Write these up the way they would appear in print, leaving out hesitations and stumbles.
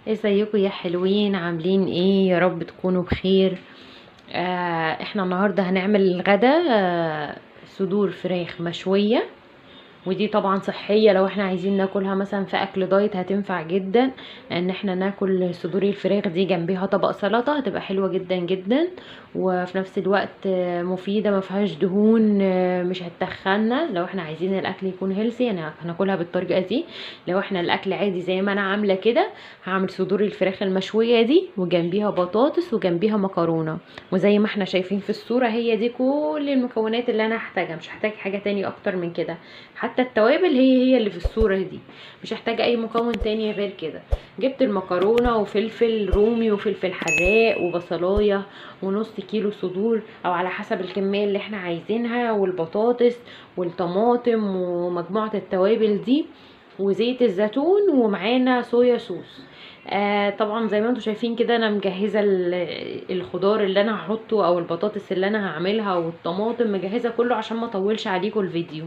ازيكم يا حلوين؟ عاملين ايه؟ يا رب تكونوا بخير. احنا النهارده هنعمل الغدا، صدور فراخ مشويه. ودي طبعا صحية، لو احنا عايزين ناكلها مثلا في اكل دايت هتنفع جدا ان احنا ناكل صدور الفراخ دي جنبيها طبق سلطة، هتبقى حلوة جدا جدا. وفي نفس الوقت مفيدة، ما فيهاش دهون، مش هتخنا. لو احنا عايزين الاكل يكون هيلسي يعني هناكلها بالطريقة دي. لو احنا الاكل عادي زي ما انا عاملة كده، هعمل صدور الفراخ المشوية دي وجنبيها بطاطس وجنبيها مكرونة. وزي ما احنا شايفين في الصورة، هي دي كل المكونات اللي انا هحتاجها، مش هحتاج حاجة تاني اكتر من كده. حتى التوابل هي اللي في الصورة دي، مش هحتاج اي مكون تاني غير كده. جبت المكرونة وفلفل رومي وفلفل حراق وبصلاية ونص كيلو صدور او على حسب الكمية اللي احنا عايزينها، والبطاطس والطماطم ومجموعة التوابل دي، وزيت الزيتون، ومعانا صويا صوص. طبعا زي ما انتم شايفين كده انا مجهزه الخضار اللي انا هحطه او البطاطس اللي انا هعملها والطماطم، مجهزه كله عشان ما اطولش عليكم الفيديو.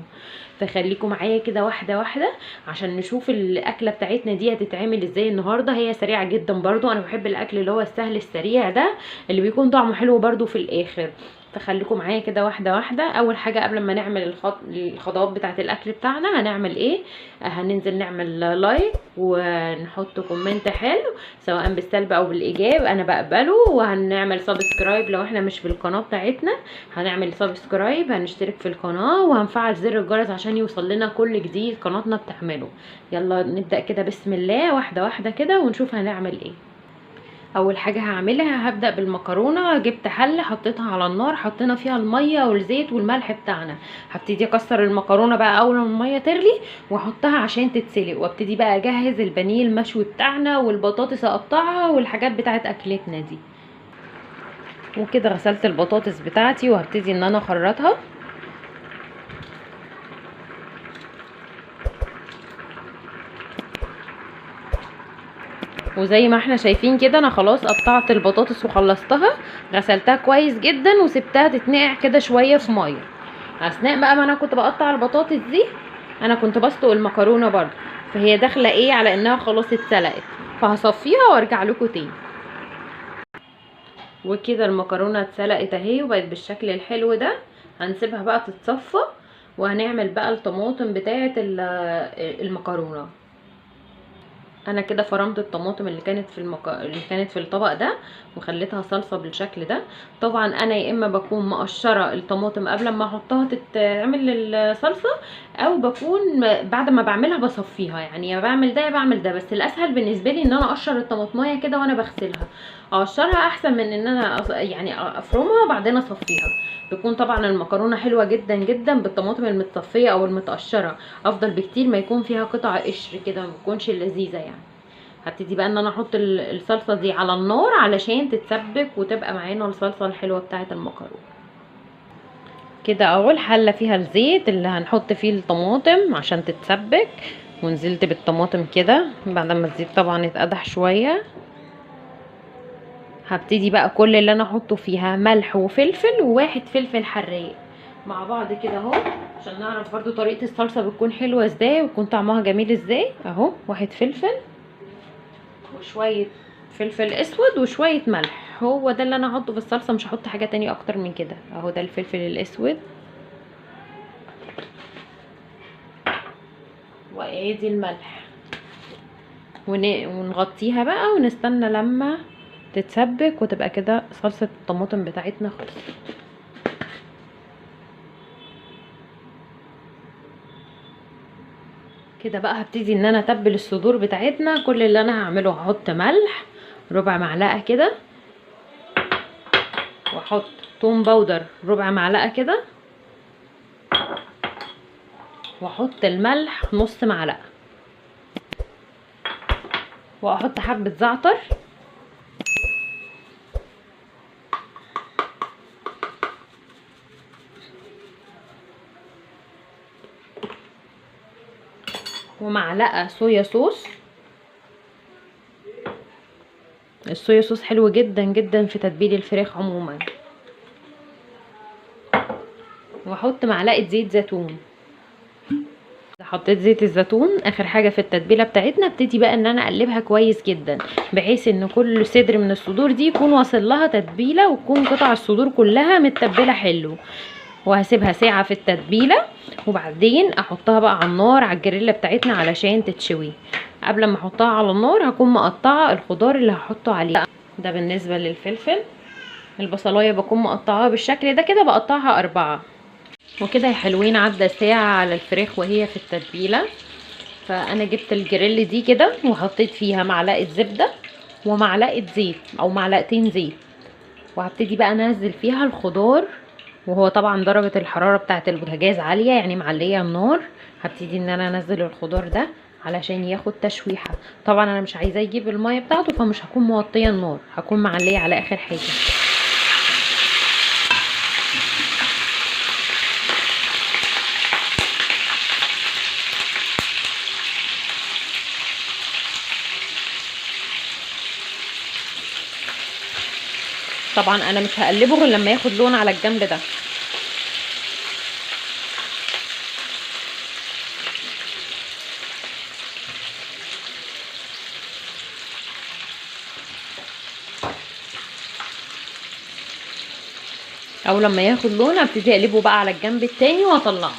فخليكم معايا كده واحده واحده عشان نشوف الاكله بتاعتنا دي هتتعمل ازاي النهارده. هي سريعه جدا برضو، انا بحب الاكل اللي هو السهل السريع ده، اللي بيكون طعمه حلو برضو في الاخر. فخليكم معايا كده واحده واحده. اول حاجه قبل ما نعمل الخطوات بتاعه الاكل بتاعنا هنعمل ايه؟ هننزل نعمل لايك ونحط كومنت حلو، سواء بالسلب او بالايجاب انا بقبله. وهنعمل سبسكرايب لو احنا مش في القناه بتاعتنا، هنعمل سبسكرايب، هنشترك في القناه وهنفعل زر الجرس عشان يوصل لنا كل جديد قناتنا بتعمله. يلا نبدا كده، بسم الله، واحده واحده كده ونشوف هنعمل ايه. اول حاجه هعملها هبدا بالمكرونه. جبت حله حطيتها على النار، حطينا فيها الميه والزيت والملح بتاعنا. هبتدي اكسر المكرونه بقى اول ما الميه تغلي واحطها عشان تتسلق، وابتدي بقى اجهز البانيه المشوي بتاعنا والبطاطس اقطعها والحاجات بتاعت اكلتنا دي. وكده غسلت البطاطس بتاعتي وهبتدي ان انا اخرطها. وزي ما احنا شايفين كده انا خلاص قطعت البطاطس وخلصتها، غسلتها كويس جدا وسبتها تتنقع كده شويه في ميه. اثناء بقى ما انا كنت بقطع البطاطس دي، انا كنت بسلق المكرونه برضه، فهي داخله ايه على انها خلاص اتسلقت. فهصفيها وارجع لكم تاني. وكده المكرونه اتسلقت اهي وبقت بالشكل الحلو ده. هنسيبها بقى تتصفى، وهنعمل بقى الطماطم بتاعه المكرونه. انا كده فرمت الطماطم اللي كانت اللي كانت في الطبق ده، وخليتها صلصه بالشكل ده. طبعا انا يا اما بكون مقشره الطماطم قبل ما احطها تتعمل الصلصه، او بكون بعد ما بعملها بصفيها. يعني يا بعمل ده يا بعمل ده، بس الاسهل بالنسبه لي ان انا اقشر الطماطمايه كده وانا بغسلها. اقشرها احسن من ان انا يعني افرمها وبعدين اصفيها. بيكون طبعا المكرونه حلوه جدا جدا بالطماطم المتصفيه او المتقشره، افضل بكتير ما يكون فيها قطع قشر كده، ما بتكونش لذيذه يعني. هبتدي بقى ان انا احط الصلصه دي على النار علشان تتسبك وتبقى معانا الصلصه الحلوه بتاعه المكرونه. كده اول حله فيها الزيت اللي هنحط فيه الطماطم عشان تتسبك، ونزلت بالطماطم كده بعد ما الزيت طبعا اتقدح شويه. هبتدي بقى كل اللي انا احطه فيها ملح وفلفل وواحد فلفل حراق مع بعض كده اهو، عشان نعرف برضو طريقه الصلصه بتكون حلوه ازاي ويكون طعمها جميل ازاي. اهو واحد فلفل وشويه فلفل اسود وشويه ملح، هو ده اللي انا هحطه في الصلصه، مش هحط حاجه تانية اكتر من كده. اهو ده الفلفل الاسود، وادي الملح. ونغطيها بقى ونستنى لما تتسبك وتبقى كده صلصه الطماطم بتاعتنا خلصت. كده بقى هبتدي ان انا اتبل الصدور بتاعتنا. كل اللي انا هعمله هحط ملح ربع معلقه كده، واحط توم باودر ربع معلقه كده، واحط الملح نص معلقه، واحط حبه زعتر، ومعلقه صويا صوص. الصويا صوص حلو جدا جدا في تتبيل الفراخ عموما. واحط معلقه زيت زيتون. حطيت زيت الزيتون اخر حاجه في التتبيله بتاعتنا. ابتدي بقى ان انا اقلبها كويس جدا بحيث ان كل صدر من الصدور دي يكون واصل لها تتبيله وتكون قطع الصدور كلها متبله حلو. وهسيبها ساعه في التتبيله وبعدين احطها بقى على النار على الجريلا بتاعتنا علشان تتشوي. قبل ما احطها على النار هكون مقطعه الخضار اللي هحطه عليه. ده بالنسبه للفلفل. البصلايه بكون مقطعاها بالشكل ده كده، بقطعها 4. وكده يا حلوين عدى ساعة على الفراخ وهي في التتبيلة. فانا جبت الجريل دي كده وحطيت فيها معلقة زبدة ومعلقة زيت او معلقتين زيت، وهبتدي بقى انزل فيها الخضار. وهو طبعا درجة الحرارة بتاعة البوتاجاز عالية يعني معلية النار. هبتدي ان انا انزل الخضار ده علشان ياخد تشويحة. طبعا انا مش عايزاه يجيب المية بتاعته فمش هكون موطية النار، هكون معلية على اخر حاجة. طبعا انا مش هقلبه غير لما ياخد لون على الجنب ده. او لما ياخد لون ابتدي اقلبه بقى على الجنب التاني واطلعه.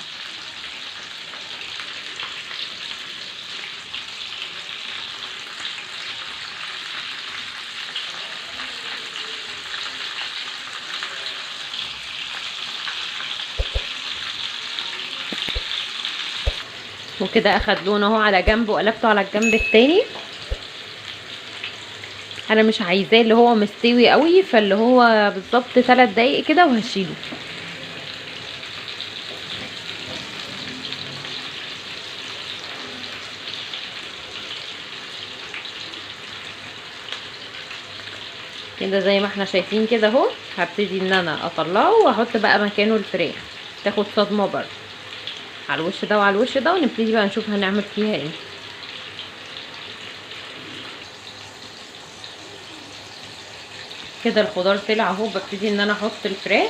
وكده اخد لون اهو على جنب وقلبته على الجنب التاني. انا مش عايزاه اللي هو مستوي قوي، فاللي هو بالظبط 3 دقايق كده وهشيله. كده زي ما احنا شايفين كده اهو. هبتدي ان انا اطلعه واحط بقى مكانه الفراخ تاخد صدمه برده على الوش ده وعلى الوش ده، ونبتدي بقى نشوف هنعمل فيها ايه. كده الخضار طلع اهو. ببتدي ان انا احط الفراخ.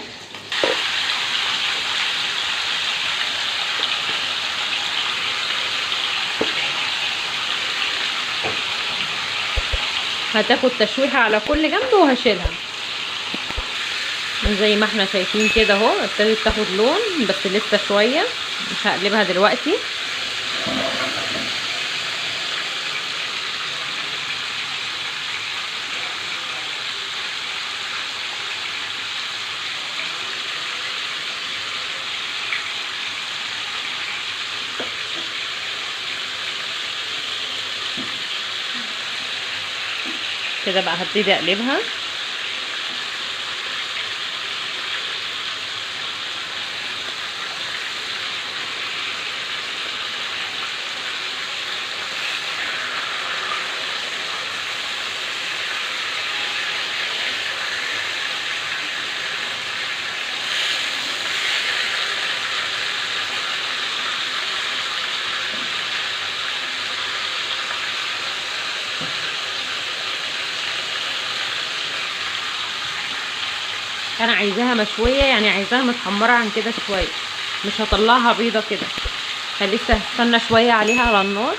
هتاخد تشويحه على كل جنب وهشيلها. زي ما احنا شايفين كده اهو ابتدت تاخد لون بس لسه شويه، مش هقلبها دلوقتي. كده بقى هبتدي اقلبها. انا عايزاها مشويه يعني عايزاها متحمره عن كده شويه، مش هطلعها بيضه كده، فلسه هستنى شويه عليها على النار.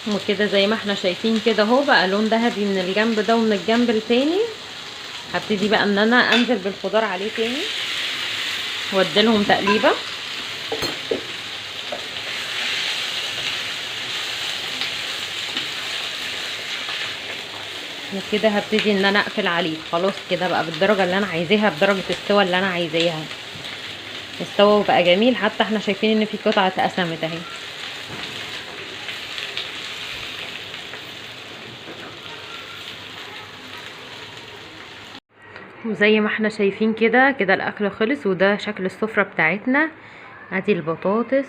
وكده زي ما احنا شايفين كده اهو بقى لون ذهبي من الجنب ده ومن الجنب التاني. هبتدي بقى ان انا انزل بالخضار عليه تاني واديلهم تقليبه. وكده هبتدي ان انا اقفل عليه. خلاص كده بقى بالدرجه اللي انا عايزاها، بدرجه السوا اللي انا عايزاها. السوا وبقى جميل، حتى احنا شايفين ان في قطعه اتقسمت اهي. وزي ما احنا شايفين كده كده الاكل خلص، وده شكل السفره بتاعتنا. ادي البطاطس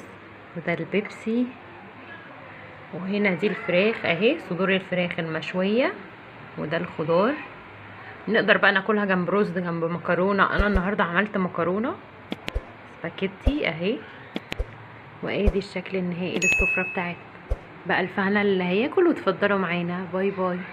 وده البيبسي، وهنا دي الفراخ اهي، صدور الفراخ المشويه، وده الخضار. نقدر بقى ناكلها جنب رز جنب مكرونه. انا النهارده عملت مكرونه سباكيتي اهي. وادي الشكل النهائي للسفره بتاعتنا. بألف هنا اللي هياكل، وتفضلوا معانا. باي باي.